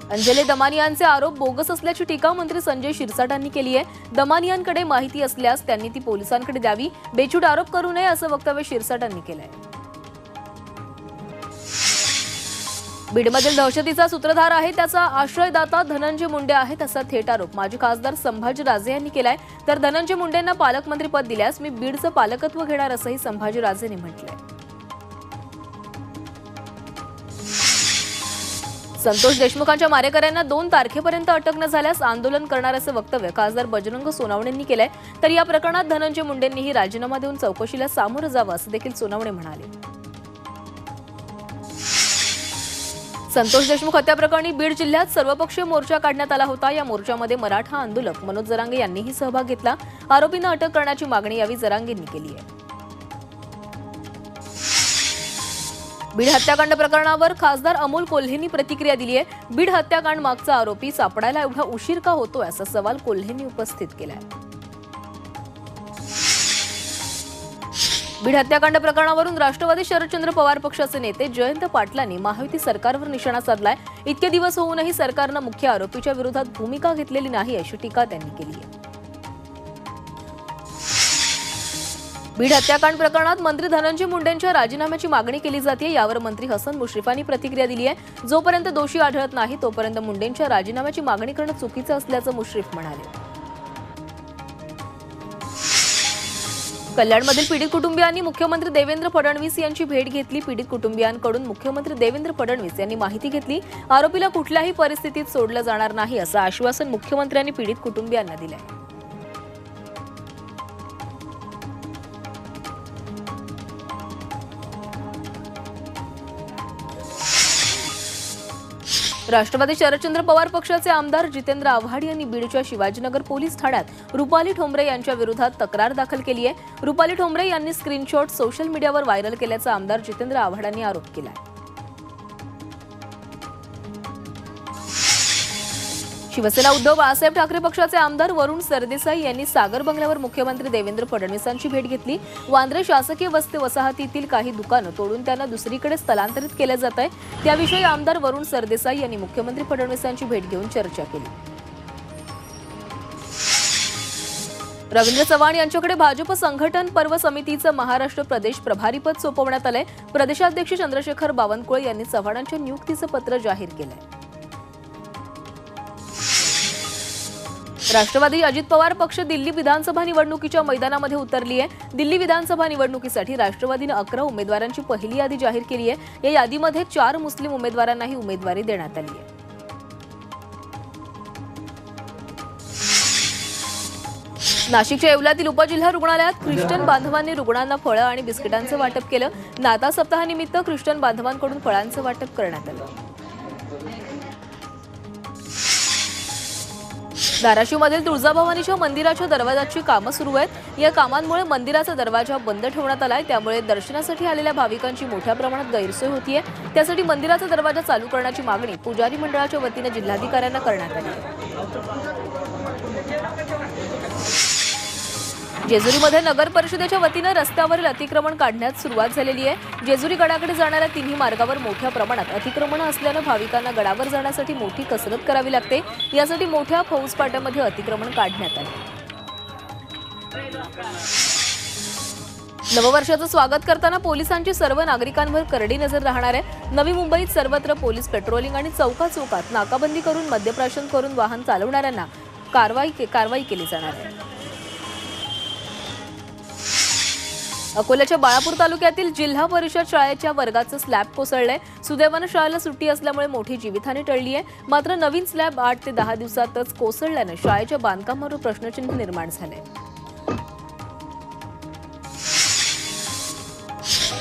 अंजली दमानियांचे आरोप बोगस असल्याची टीका मंत्री संजय शिरसाटांनी केली आहे। दमानियांकडे माहिती असल्यास त्यांनी ती पोलिसांकडे द्यावी, बेछूट आरोप करू नये असं वक्तव्य शिरसाटांनी केलंय। बीडमधील दहशतीचा सूत्रधार आहे त्याचा आश्रयदाता धनंजय मुंडे आहेत असा थेट आरोप माजी खासदार संभाजीराजे यांनी केलाय। तर धनंजय मुंडेंना पालकमंत्रीपद दिल्यास मी बीडचं पालकत्व घेणार असंही संभाजीराजेंनी म्हटलंय। संतोष देशमुखांच्या मारेकऱ्यांना 2 तारखेपर्यंत अटक न झाल्यास आंदोलन करणार असं वक्तव्य खासदार बजरंग सोनवणेंनी केलंय। तर या प्रकरणात धनंजय मुंडेंनीही राजीनामा देऊन चौकशीला सामोरं जावं असं देखील सोनवणे म्हणाले। संतोष देशमुख हत्या प्रकरणी बीड जिल्ह्यात सर्वपक्षीय मोर्चा काढण्यात आला होता। या मोर्चामध्ये मराठा आंदोलक मनोज जरांगे यांनीही सहभाग घेतला। आरोपींना अटक करण्याची मागणी यावेळी जरांगेंनी केली आहे। बीड हत्याकांड प्रकरणावर खासदार अमोल कोल्हेंनी प्रतिक्रिया दिली आहे। बीड हत्याकांड मागचा आरोपी सापडायला एवढा उशीर का होतोय असा सवाल कोल्हेंनी उपस्थित केलाय। बीड हत्याकांड प्रकरणावरून राष्ट्रवादी शरदचंद्र पवार पक्षाचे नेते जयंत पाटलांनी महायुती सरकारवर निशाणा साधलाय। इतके दिवस होऊनही सरकारनं मुख्य आरोपीच्या विरोधात भूमिका घेतलेली नाही अशी टीका त्यांनी केली आहे। बीड हत्याकांड प्रकरणात मंत्री धनंजय मुंडेंच्या राजीनाम्याची मागणी केली जाते। यावर मंत्री हसन मुश्रीफांनी प्रतिक्रिया दिली आहे। जोपर्यंत दोषी आढळत नाही तोपर्यंत मुंडेंच्या राजीनाम्याची मागणी करणं चुकीचं असल्याचं मुश्रीफ म्हणाले। कल्याणमधील पीडित कुटुंबियांनी मुख्यमंत्री देवेंद्र फडणवीस यांची भेट घेतली। पीडित कुटुंबियांकडून मुख्यमंत्री देवेंद्र फडणवीस यांनी माहिती घेतली। आरोपीला कुठल्याही परिस्थितीत सोडलं जाणार नाही असं आश्वासन मुख्यमंत्र्यांनी पीडित कुटुंबियांना दिलंय। राष्ट्रवादी शरदचंद्र पवार पक्षाचे आमदार जितेंद्र आव्हाड यांनी बीडच्या शिवाजीनगर पोलीस ठाण्यात रुपाली ठोंबरे यांच्या विरोधात तक्रार दाखल केली आहे। रुपाली ठोंबरे यांनी स्क्रीनशॉट सोशल मीडियावर व्हायरल केल्याचा आमदार जितेंद्र आव्हाडांनी आरोप केला आहे। शिवसेना उद्धव बाळासाहेब ठाकरे पक्षाचे आमदार वरुण सरदेसाई यांनी सागर बंगल्यावर मुख्यमंत्री देवेंद्र फडणवीसांची भेट घेतली। वांद्रे शासकीय वस्ती वसाहतीतील काही दुकानं तोडून त्यांना दुसरीकडे स्थलांतरित केलं जात आहे। त्याविषयी आमदार वरुण सरदेसाई यांनी मुख्यमंत्री फडणवीसांची भेट घेऊन चर्चा केली। रवींद्र चव्हाण यांच्याकडे भाजप संघटन पर्व समितीचं महाराष्ट्र प्रदेश प्रभारीपद सोपवण्यात आलंय। प्रदेशाध्यक्ष चंद्रशेखर बावनकुळे यांनी चव्हाणांच्या नियुक्तीचं पत्र जाहीर केलंय। राष्ट्रवादी अजित पवार पक्ष दिल्ली विधानसभा निवडणुकीच्या मैदानामध्ये उतरली आहे। दिल्ली विधानसभा निवडणुकीसाठी राष्ट्रवादीने 11 उमेदवारांची पहिली यादी जाहीर केली आहे। या यादीमध्ये 4 मुस्लिम उमेदवारांनाही उमेदवारी देण्यात आली आहे। नाशिकच्या येवल्यातील उपजिल्हा रुग्णालयात ख्रिश्चन बांधवांनी रुग्णांना फळं आणि बिस्किटांचं वाटप केलं। नाताळ सप्ताहानिमित्त ख्रिश्चन बांधवांकडून फळांचं वाटप करण्यात आलं। धाराशिवमधील तुळजाभवानीच्या मंदिराच्या दरवाजाची कामं सुरू आहेत। या कामांमुळे मंदिराचा दरवाजा बंद ठेवण्यात आलाय। त्यामुळे दर्शनासाठी आलेल्या भाविकांची मोठ्या प्रमाणात गैरसोय होतीये। त्यासाठी मंदिराचा दरवाजा चालू करण्याची मागणी पुजारी मंडळाच्या वतीने जिल्हाधिकाऱ्यांना करण्यात आली आहे। जेजुरीमध्ये नगर परिषदेच्या वतीने रस्त्यावरील अतिक्रमण काढण्यास सुरुवात झालेली आहे। जेजुरी गडाकडे जाणाऱ्या तिन्ही मार्गावर मोठ्या प्रमाणात अतिक्रमण असल्याने भाविकांना गडावर जाण्यासाठी मोठी कसरत करावी लागते। यासाठी मोठ्या फौजफाट्यामध्ये अतिक्रमण काढण्यात आले। नववर्षाचं स्वागत करताना पोलिसांची सर्व नागरिकांवर करडी नजर राहणार आहे। नवी मुंबईत सर्वत्र पोलीस पेट्रोलिंग आणि चौकाचौकात नाकाबंदी करून मद्यप्राशन करून वाहन चालवणाऱ्यांना कारवाई केली जाणार आहे। अकोल्याच्या बाळापूर तालुक्यातील जिल्हा परिषद शाळेच्या वर्गाचं स्लॅब कोसळलंय। सुदैवानं शाळेला सुट्टी असल्यामुळे मोठी जीवितहानी टळली आहे। मात्र नवीन स्लॅब 8 ते 10 दिवसातच कोसळल्यानं शाळेच्या बांधकामावर प्रश्नचिन्ह निर्माण झाले।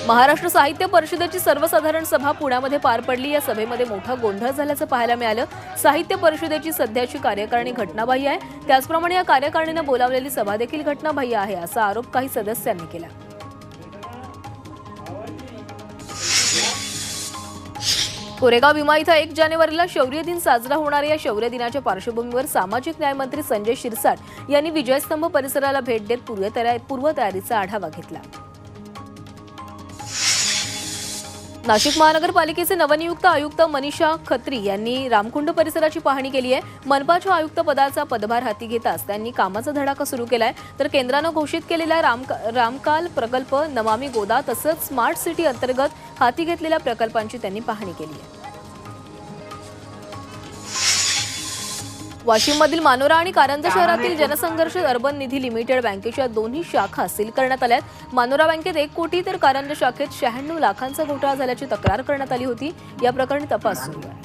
महाराष्ट्र साहित्य परिषदेची सर्वसाधारण सभा पुण्यामध्ये पार पडली। या सभेमध्ये मोठा गोंधळ झाल्याचं पाहायला मिळालं। साहित्य परिषदेची सध्याची कार्यकारिणी घटनाबाह्य आहे। त्याचप्रमाणे या कार्यकारिणीने बोलावलेली सभा देखील घटनाबाह्य आहे असा आरोप काही सदस्यांनी केला। कोरेगाव भीमा इथं 1 जानेवारीला शौर्य दिन साजरा होणार आहे। या शौर्य दिनाच्या पार्श्वभूमीवर सामाजिक न्याय मंत्री संजय शिरसाट यांनी विजयस्तंभ परिसराला भेट देत पूर्वतयारीचा आढावा घेतला। नाशिक महानगरपालिकेचे नवनियुक्त आयुक्त मनीषा खत्री यांनी रामकुंड परिसराची पाहणी केली आहे। मनपाच्या आयुक्त पदाचा पदभार हाती घेताच त्यांनी कामाचा धडाका सुरू केलाय। तर केंद्रानं घोषित केलेला रामकाल प्रकल्प, नमामि गोदा तसंच स्मार्ट सिटी अंतर्गत हाती घेतलेल्या प्रकल्पांची त्यांनी पाहणी केली आहे। वाशिममधील मानोरा आणि कारंजा शहरातील जनसंघर्ष अर्बन निधी लिमिटेड बँकेच्या दोन्ही शाखा सील करण्यात आल्यात। मानोरा बँकेत 1 कोटी तर कारंजा शाखेत 96 लाखांचा घोटाळा झाल्याची तक्रार करण्यात आली होती। या प्रकरणी तपास सुरू आहे।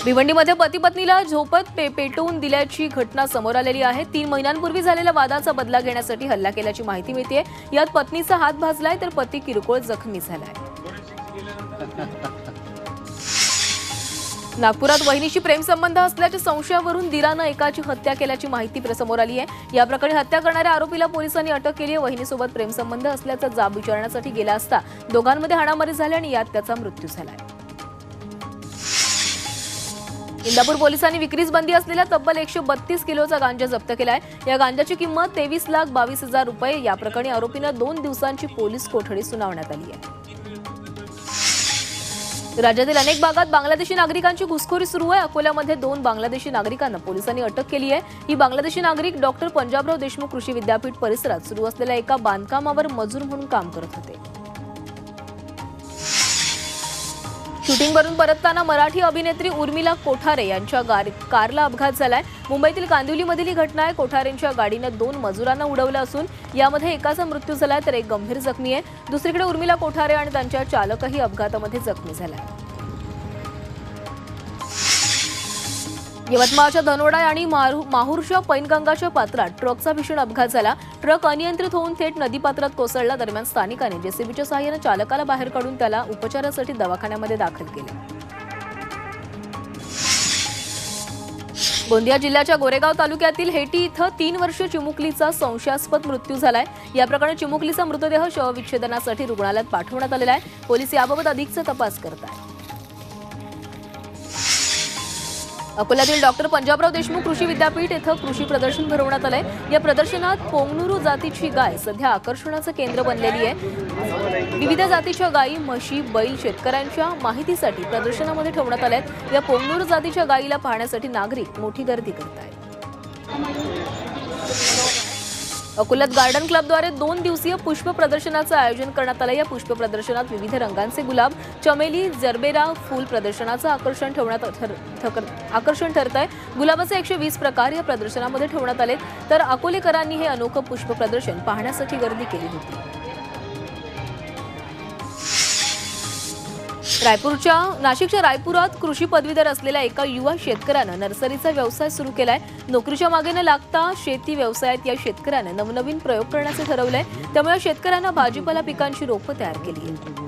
भिवंडीमध्ये पती पत्नीला झोपत पेटवून दिल्याची घटना समोर आलेली आहे। 3 महिन्यांपूर्वी झालेल्या वादाचा बदला घेण्यासाठी हल्ला केल्याची माहिती मिळते। यात पत्नीचा हात भाजलाय तर पती किरकोळ जखमी झालाय। नागपुरात वहिनीशी प्रेमसंबंध असल्याच्या संशयावरून दिरानं एकाची हत्या केल्याची माहिती समोर आली आहे। या प्रकरणी हत्या करणाऱ्या आरोपीला पोलिसांनी अटक केली आहे। वहिनीसोबत प्रेमसंबंध असल्याचा जाब विचारण्यासाठी गेला असता दोघांमध्ये हाणामारी झाली आणि यात त्याचा मृत्यू झालाय। इंदापूर पोलिसांनी विक्रीस बंदी असलेल्या तब्बल 132 किलोचा गांजा जप्त केलाय। या गांजाची किंमत 23,22,000 रुपये। या प्रकरणी आरोपींना 2 दिवसांची पोलीस कोठडी सुनावण्यात आली आहे। राज्यातील अनेक भागात बांगलादेशी नागरिकांची घुसखोरी सुरू आहे। अकोल्यामध्ये 2 बांगलादेशी नागरिकांना पोलिसांनी अटक केली आहे। ही बांगलादेशी नागरिक डॉक्टर पंजाबराव देशमुख कृषी विद्यापीठ परिसरात सुरू असलेल्या एका बांधकामावर मजूर म्हणून काम करत होते। शूटिंगवरून परतताना मराठी अभिनेत्री उर्मिला कोठारे यांच्या कारला अपघात झालाय। मुंबईतील कांदिवलीमधील ही घटना आहे। कोठारेंच्या गाडीनं 2 मजुरांना उडवलं असून यामध्ये एकाचा मृत्यू झालाय तर एक गंभीर जखमी आहे। दुसरीकडे उर्मिला कोठारे आणि त्यांच्या चालकही अपघातामध्ये जखमी झालाय। यवतमाळच्या धनोडा आणि माहूरच्या पैनगंगाच्या पात्रात ट्रकचा भीषण अपघात झाला। ट्रक अनियंत्रित होऊन थेट नदीपात्रात कोसळला। दरम्यान स्थानिकांनी जेसीबीच्या सहाय्याने चालकाला बाहेर काढून त्याला उपचारासाठी दवाखान्यामध्ये दाखल केले। गोंदिया जिल्ह्याच्या गोरेगाव तालुक्यातील हेटी इथं 3 वर्षीय चिमुकलीचा संशयास्पद मृत्यू झालाय। या प्रकरणी चिमुकलीचा मृतदेह शवविच्छेदनासाठी रुग्णालयात पाठवण्यात आलेला आहे। पोलीस याबाबत अधिकचा तपास करत आहेत। अकोल्यातील डॉक्टर पंजाबराव देशमुख कृषी विद्यापीठ इथं कृषी प्रदर्शन भरवण्यात आलंय। या प्रदर्शनात पोंगनुरू जातीची गाय सध्या आकर्षणाचं केंद्र बनलेली आहे। विविध जातीच्या गायी, म्हशी, बैल शेतकऱ्यांच्या माहितीसाठी प्रदर्शनामध्ये ठेवण्यात आल्यात। या पोंगनुरू जातीच्या गायीला पाहण्यासाठी नागरिक मोठी गर्दी करत आहेत। अकोल्यात गार्डन क्लबद्वारे 2 दिवसीय पुष्प प्रदर्शनाचं आयोजन करण्यात आलं। या पुष्प प्रदर्शनात विविध रंगांचे गुलाब, चमेली, जरबेरा फूल प्रदर्शनाचं आकर्षण ठरत आहे। गुलाबाचे 120 प्रकार या प्रदर्शनामध्ये ठेवण्यात आले। तर अकोलेकरांनी हे अनोखं पुष्प प्रदर्शन पाहण्यासाठी गर्दी केली होती। नाशिकच्या रायपुरात कृषी पदवीधर असलेल्या एका युवा शेतकऱ्यानं नर्सरीचा व्यवसाय सुरू केलाय। नोकरीच्या मागे न लागता शेती व्यवसायात या शेतकऱ्यानं नवनवीन प्रयोग करण्याचे ठरवलंय। त्यामुळे शेतकऱ्यांना भाजीपाला पिकांची रोपं तयार केली आहेत।